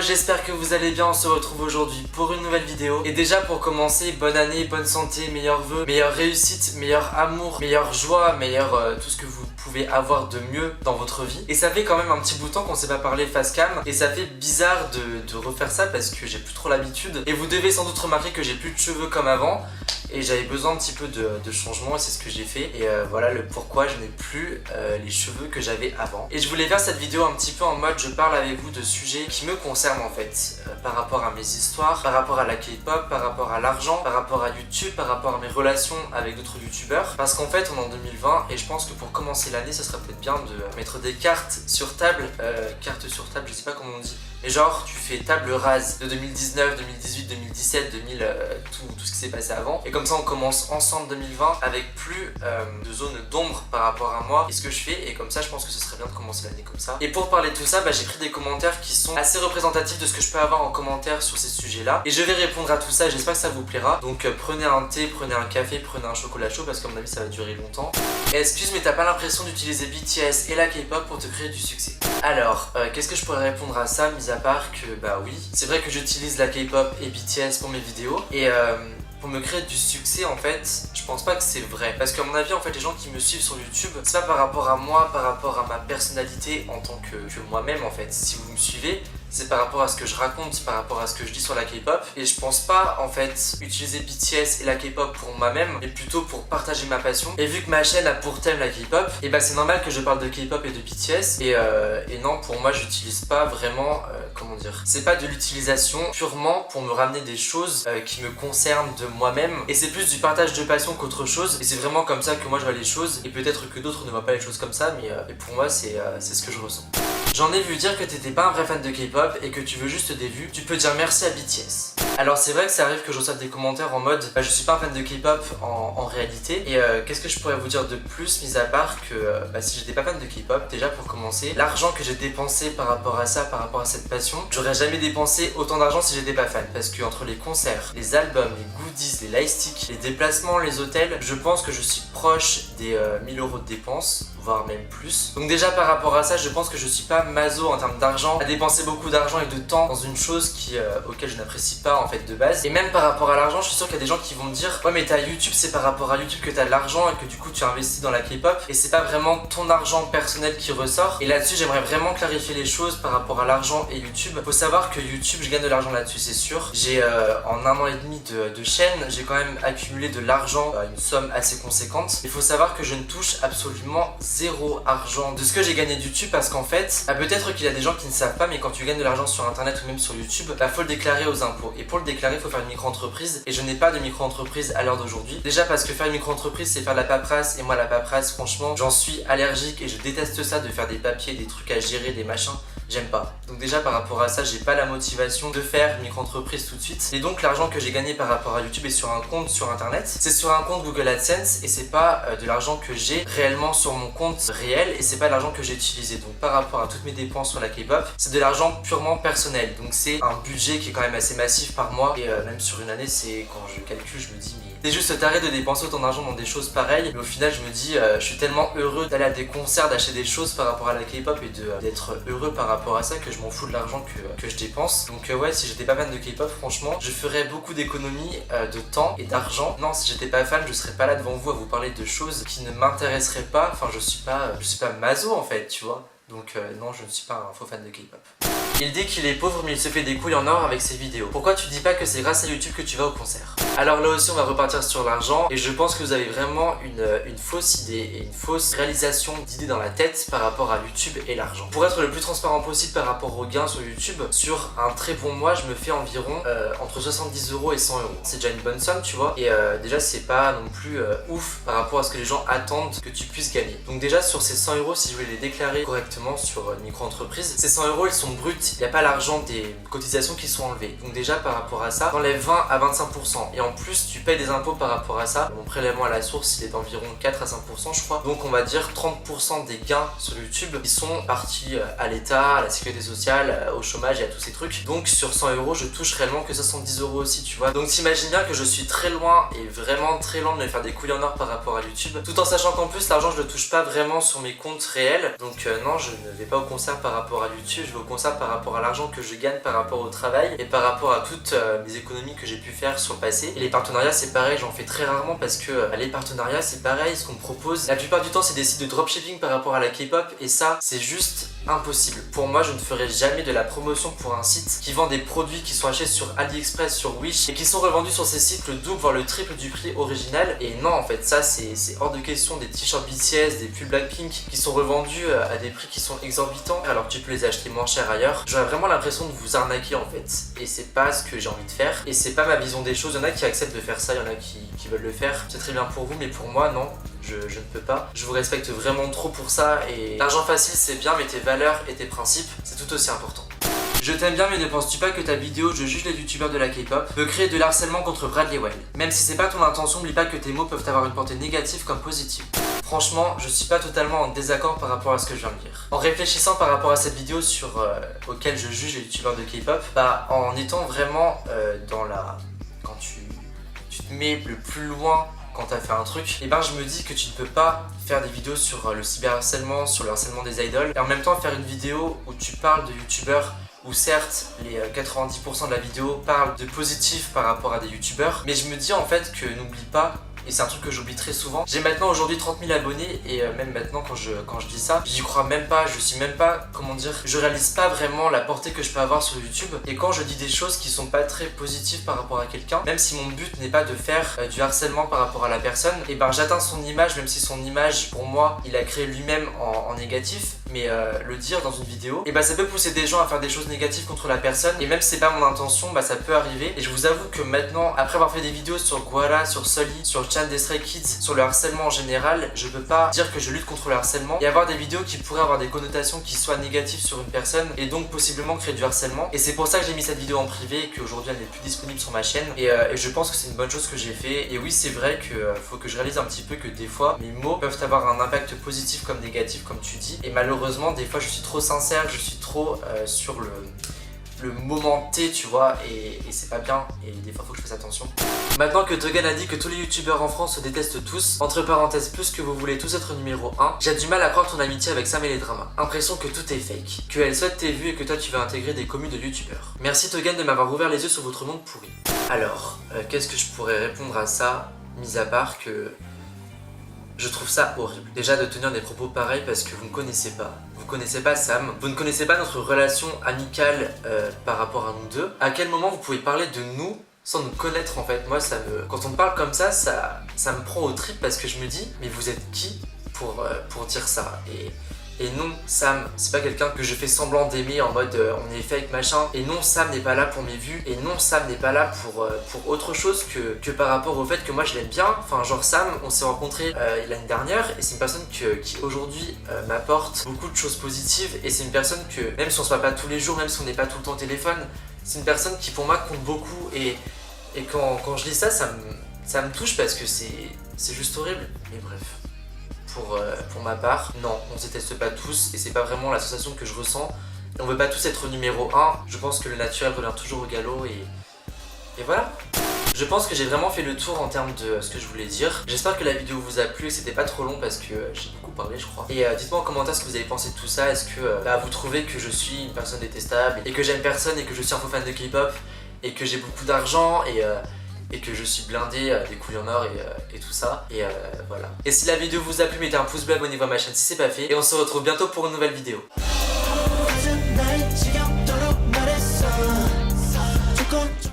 j'espère que vous allez bien, on se retrouve aujourd'hui pour une nouvelle vidéo. Et déjà pour commencer, bonne année, bonne santé, meilleurs vœux, meilleure réussite, meilleur amour, meilleure joie, meilleur tout ce que vous pouvez avoir de mieux dans votre vie. Et ça fait quand même un petit bout de temps qu'on s'est pas parlé face cam, et ça fait bizarre de refaire ça parce que j'ai plus trop l'habitude. Et vous devez sans doute remarquer que j'ai plus de cheveux comme avant. Et j'avais besoin un petit peu de changement et c'est ce que j'ai fait. Et voilà le pourquoi je n'ai plus les cheveux que j'avais avant. Et je voulais faire cette vidéo un petit peu en mode je parle avec vous de sujets qui me concernent en fait. Par rapport à mes histoires, par rapport à la K-pop, par rapport à l'argent, par rapport à YouTube, par rapport à mes relations avec d'autres youtubeurs. Parce qu'en fait on est en 2020 et je pense que pour commencer l'année ça serait peut-être bien de mettre des cartes sur table. Cartes sur table, je sais pas comment on dit. Mais genre tu fais table rase de 2019, 2018, 2017, 2000, tout ce qui s'est passé avant. Et comme ça on commence ensemble 2020 avec plus de zone d'ombre par rapport à moi et ce que je fais. Et comme ça je pense que ce serait bien de commencer l'année comme ça. Et pour parler de tout ça, j'ai pris des commentaires qui sont assez représentatifs de ce que je peux avoir en commentaire sur ces sujets là. Et je vais répondre à tout ça et j'espère que ça vous plaira. Donc prenez un thé, prenez un café, prenez un chocolat chaud parce qu'à mon avis ça va durer longtemps. Et excuse mais t'as pas l'impression d'utiliser BTS et la K-pop pour te créer du succès? Alors qu'est-ce que je pourrais répondre à ça, mis à part que bah oui, c'est vrai que j'utilise la K-pop et BTS pour mes vidéos et pour me créer du succès en fait, je pense pas que c'est vrai. Parce qu'à mon avis en fait les gens qui me suivent sur YouTube, c'est pas par rapport à moi, par rapport à ma personnalité en tant que moi-même en fait. Si vous me suivez, c'est par rapport à ce que je raconte, par rapport à ce que je dis sur la K-pop. Et je pense pas en fait utiliser BTS et la K-pop pour moi-même, mais plutôt pour partager ma passion. Et vu que ma chaîne a pour thème la K-pop, et bah c'est normal que je parle de K-pop et de BTS. Et non, pour moi j'utilise pas vraiment, comment dire, c'est pas de l'utilisation purement pour me ramener des choses qui me concernent de moi-même. Et c'est plus du partage de passion qu'autre chose. Et c'est vraiment comme ça que moi je vois les choses. Et peut-être que d'autres ne voient pas les choses comme ça, mais pour moi c'est ce que je ressens. J'en ai vu dire que t'étais pas un vrai fan de K-pop et que tu veux juste des vues, tu peux dire merci à BTS. Alors c'est vrai que ça arrive que je reçoive des commentaires en mode je suis pas un fan de K-pop en réalité. Et qu'est-ce que je pourrais vous dire de plus, mis à part que si j'étais pas fan de K-pop, déjà pour commencer, l'argent que j'ai dépensé par rapport à ça, par rapport à cette passion, j'aurais jamais dépensé autant d'argent si j'étais pas fan. Parce que entre les concerts, les albums, les goodies, les lightsticks, les déplacements, les hôtels, je pense que je suis proche des 1000 € de dépenses, voire même plus. Donc déjà par rapport à ça, je pense que je suis pas maso en termes d'argent, à dépenser beaucoup d'argent et de temps dans une chose auquel je n'apprécie pas en fait de base. Et même par rapport à l'argent, je suis sûr qu'il y a des gens qui vont me dire ouais mais t'as YouTube, c'est par rapport à YouTube que t'as de l'argent et que du coup tu investis dans la K-pop et c'est pas vraiment ton argent personnel qui ressort. Et là-dessus j'aimerais vraiment clarifier les choses par rapport à l'argent et YouTube. Faut savoir que YouTube, je gagne de l'argent là-dessus, c'est sûr. J'ai en 1 an et demi de chaîne, j'ai quand même accumulé de l'argent, une somme assez conséquente. Il faut savoir que je ne touche absolument zéro argent de ce que j'ai gagné de YouTube parce qu'en fait, peut-être qu'il y a des gens qui ne savent pas, mais quand tu gagnes de l'argent sur internet ou même sur YouTube, faut le déclarer aux impôts. Et pour le déclarer, il faut faire une micro-entreprise. Et je n'ai pas de micro-entreprise à l'heure d'aujourd'hui. Déjà parce que faire une micro-entreprise, c'est faire de la paperasse. Et moi, la paperasse, franchement, j'en suis allergique et je déteste ça de faire des papiers, des trucs à gérer, des machins. J'aime pas. Donc déjà par rapport à ça, j'ai pas la motivation de faire une micro-entreprise tout de suite. Et donc l'argent que j'ai gagné par rapport à YouTube est sur un compte sur internet. C'est sur un compte Google AdSense et c'est pas de l'argent que j'ai réellement sur mon compte réel et c'est pas de l'argent que j'ai utilisé. Donc par rapport à toutes mes dépenses sur la K-pop, c'est de l'argent purement personnel. Donc c'est un budget qui est quand même assez massif par mois et même sur une année, c'est quand je calcule, je me dis mais c'est juste taré de dépenser autant d'argent dans des choses pareilles. Mais au final, je me dis je suis tellement heureux d'aller à des concerts, d'acheter des choses par rapport à la K-pop et d'être heureux par rapport à ça que je m'en fous de l'argent que je dépense. Donc ouais, si j'étais pas fan de K-pop, franchement, je ferais beaucoup d'économies de temps et d'argent. Non, si j'étais pas fan, je serais pas là devant vous à vous parler de choses qui ne m'intéresseraient pas. Enfin, je suis pas maso en fait, tu vois. Donc non, je ne suis pas un faux fan de K-pop. Il dit qu'il est pauvre mais il se fait des couilles en or avec ses vidéos. Pourquoi tu dis pas que c'est grâce à YouTube que tu vas au concert? Alors là aussi on va repartir sur l'argent et je pense que vous avez vraiment une fausse idée et une fausse réalisation d'idées dans la tête par rapport à YouTube et l'argent. Pour être le plus transparent possible par rapport aux gains sur YouTube, sur un très bon mois je me fais environ entre 70 € et 100 €. C'est déjà une bonne somme tu vois et déjà c'est pas non plus ouf par rapport à ce que les gens attendent que tu puisses gagner. Donc déjà sur ces 100 € si je voulais les déclarer correctement sur une micro-entreprise, ces 100 € ils sont bruts. Il n'y a pas l'argent des cotisations qui sont enlevées. Donc déjà par rapport à ça, t'enlèves 20 à 25%. Et en plus tu payes des impôts par rapport à ça. Mon prélèvement à la source il est d'environ 4 à 5% je crois. Donc on va dire 30% des gains sur YouTube qui sont partis à l'État, à la sécurité sociale, au chômage et à tous ces trucs. Donc sur 100 € je touche réellement que 70 € aussi tu vois. Donc t'imagines bien que je suis très loin et vraiment très loin de me faire des couilles en or par rapport à YouTube. Tout en sachant qu'en plus l'argent je le touche pas vraiment sur mes comptes réels. Donc non, je ne vais pas au concert par rapport à YouTube, je vais au concert par rapport rapport à l'argent que je gagne par rapport au travail et par rapport à toutes mes économies que j'ai pu faire sur le passé. Et les partenariats c'est pareil, j'en fais très rarement parce que les partenariats c'est pareil, ce qu'on me propose la plupart du temps c'est des sites de dropshipping par rapport à la K-pop et ça c'est juste impossible. Pour moi je ne ferai jamais de la promotion pour un site qui vend des produits qui sont achetés sur AliExpress, sur Wish et qui sont revendus sur ces sites le double voire le triple du prix original. Et non, en fait ça c'est hors de question. Des t-shirts BTS, des pulls Blackpink qui sont revendus à des prix qui sont exorbitants alors que tu peux les acheter moins cher ailleurs. J'aurais vraiment l'impression de vous arnaquer en fait et c'est pas ce que j'ai envie de faire et c'est pas ma vision des choses. Il y en a qui acceptent de faire ça, il y en a qui veulent le faire, c'est très bien pour vous, mais pour moi non. Je ne peux pas. Je vous respecte vraiment trop pour ça et l'argent facile c'est bien mais tes valeurs et tes principes c'est tout aussi important. Je t'aime bien mais ne penses-tu pas que ta vidéo Je juge les youtubeurs de la K-pop peut créer de l'harcèlement contre Bradley Wild? Même si c'est pas ton intention, n'oublie pas que tes mots peuvent avoir une portée négative comme positive. Franchement, je suis pas totalement en désaccord par rapport à ce que je viens de dire. En réfléchissant par rapport à cette vidéo auquel je juge les youtubeurs de K-pop, en étant vraiment dans la... Quand tu te mets le plus loin quand t'as fait un truc, et je me dis que tu ne peux pas faire des vidéos sur le cyberharcèlement, sur le harcèlement des idoles, et en même temps faire une vidéo où tu parles de youtubeurs où certes les 90% de la vidéo parlent de positif par rapport à des youtubeurs, mais je me dis en fait que n'oublie pas, et c'est un truc que j'oublie très souvent, j'ai maintenant aujourd'hui 30 000 abonnés et même maintenant quand je dis ça, j'y crois même pas, je suis même pas, comment dire, je réalise pas vraiment la portée que je peux avoir sur YouTube. Et quand je dis des choses qui sont pas très positives par rapport à quelqu'un, même si mon but n'est pas de faire du harcèlement par rapport à la personne, et j'atteins son image, même si son image pour moi il a créé lui-même en négatif, mais le dire dans une vidéo, et ça peut pousser des gens à faire des choses négatives contre la personne, et même si c'est pas mon intention, ça peut arriver. Et je vous avoue que maintenant, après avoir fait des vidéos sur Guara, sur Sully, sur le channel des Stray Kids, sur le harcèlement en général, je peux pas dire que je lutte contre le harcèlement et avoir des vidéos qui pourraient avoir des connotations qui soient négatives sur une personne et donc possiblement créer du harcèlement. Et c'est pour ça que j'ai mis cette vidéo en privé et qu'aujourd'hui elle n'est plus disponible sur ma chaîne, et je pense que c'est une bonne chose que j'ai fait. Et oui, c'est vrai que faut que je réalise un petit peu que des fois mes mots peuvent avoir un impact positif comme négatif comme tu dis, et malheureusement des fois je suis trop sincère, je suis trop sur le moment T, tu vois, et c'est pas bien, et des fois faut que je fasse attention. Maintenant que Togan a dit que tous les youtubeurs en France se détestent tous, entre parenthèses plus que vous voulez tous être numéro 1, j'ai du mal à croire ton amitié avec Sam et les dramas. Impression que tout est fake, qu'elle souhaite tes vues et que toi tu vas intégrer des communes de youtubeurs. Merci Togan de m'avoir ouvert les yeux sur votre monde pourri. Alors, qu'est-ce que je pourrais répondre à ça, mis à part que... Je trouve ça horrible. Déjà de tenir des propos pareils parce que vous ne connaissez pas. Vous connaissez pas Sam, vous ne connaissez pas notre relation amicale par rapport à nous deux. À quel moment vous pouvez parler de nous sans nous connaître en fait? Moi ça me... Quand on me parle comme ça me prend au trip parce que je me dis mais vous êtes qui pour dire ça? Et non, Sam, c'est pas quelqu'un que je fais semblant d'aimer en mode on est fake machin. Et non, Sam n'est pas là pour mes vues. Et non, Sam n'est pas là pour autre chose que par rapport au fait que moi je l'aime bien. Enfin, genre Sam, on s'est rencontrés l'année dernière et c'est une personne qui aujourd'hui m'apporte beaucoup de choses positives. Et c'est une personne que, même si on se voit pas tous les jours, même si on n'est pas tout le temps au téléphone, c'est une personne qui pour moi compte beaucoup. Et quand je lis ça, ça me touche parce que c'est juste horrible. Mais bref. Pour ma part, non, on se déteste pas tous et c'est pas vraiment la sensation que je ressens. On veut pas tous être numéro 1, je pense que le naturel revient toujours au galop et voilà. Je pense que j'ai vraiment fait le tour en termes de ce que je voulais dire. J'espère que la vidéo vous a plu et que c'était pas trop long parce que j'ai beaucoup parlé je crois. Et dites-moi en commentaire ce que vous avez pensé de tout ça. Est-ce que vous trouvez que je suis une personne détestable et que j'aime personne et que je suis un faux fan de K-pop et que j'ai beaucoup d'argent et que je suis blindé des couilles en or et tout ça, et voilà. Et si la vidéo vous a plu, mettez un pouce bleu, abonnez-vous à ma chaîne si c'est pas fait, et on se retrouve bientôt pour une nouvelle vidéo.